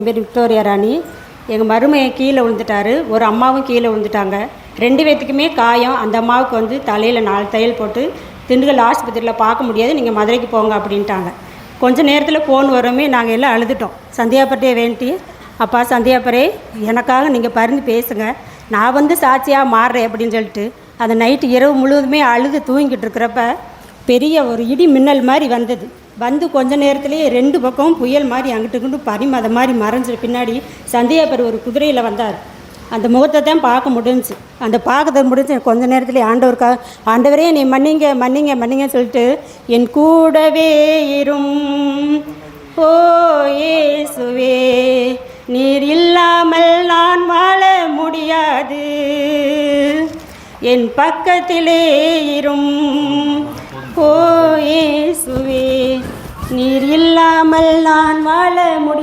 பேர் விக்டோரியா ராணி. எங்கள் மருமையை கீழே விழுந்துட்டார், ஒரு அம்மாவும் கீழே விழுந்துட்டாங்க. 2 பேர்த்துக்குமே காயம். அந்த அம்மாவுக்கு வந்து தலையில் 4 தையல் போட்டு திண்டுக்கல் ஆஸ்பத்திரியில் பார்க்க முடியாது, நீங்கள் மதுரைக்கு போங்க அப்படின்ட்டாங்க. கொஞ்சம் நேரத்தில் ஃபோன் வரமே நாங்கள் எல்லாம் அழுதுட்டோம். சந்தியாப்பரையை வேண்டி, அப்பா சந்தியாப்பரே எனக்காக நீங்கள் பரிந்து பேசுங்க, நான் வந்து சாட்சியாக மாறுறேன் அப்படின்னு சொல்லிட்டு அந்த நைட்டு இரவு முழுவதுமே அழுது தூங்கிட்டு இருக்கிறப்ப பெரிய ஒரு இடி மின்னல் மாதிரி வந்தது. வந்து கொஞ்ச நேரத்துலேயே 2 பக்கமும் புயல் மாதிரி அங்கிட்டு பரிமத மாதிரி மறைஞ்சிட்டு பின்னாடி சந்தியாப்பர் ஒரு குதிரையில் வந்தார். அந்த முகத்தை தான் பார்க்க முடிஞ்சிச்சு. அந்த பார்க்கறது முடிஞ்சு கொஞ்ச நேரத்துலேயே ஆண்டவரே நீ மன்னிங்க மன்னிங்க மன்னிங்க சொல்லிட்டு என் கூடவே இரும் ஓ இயேசுவே, நீர் இல்லாமல் நான் வாழ முடியாது, என் பக்கத்திலே இரும் ஓ இயேசுவே, நீர் இல்லாமல் நான் வாழ முடியாது.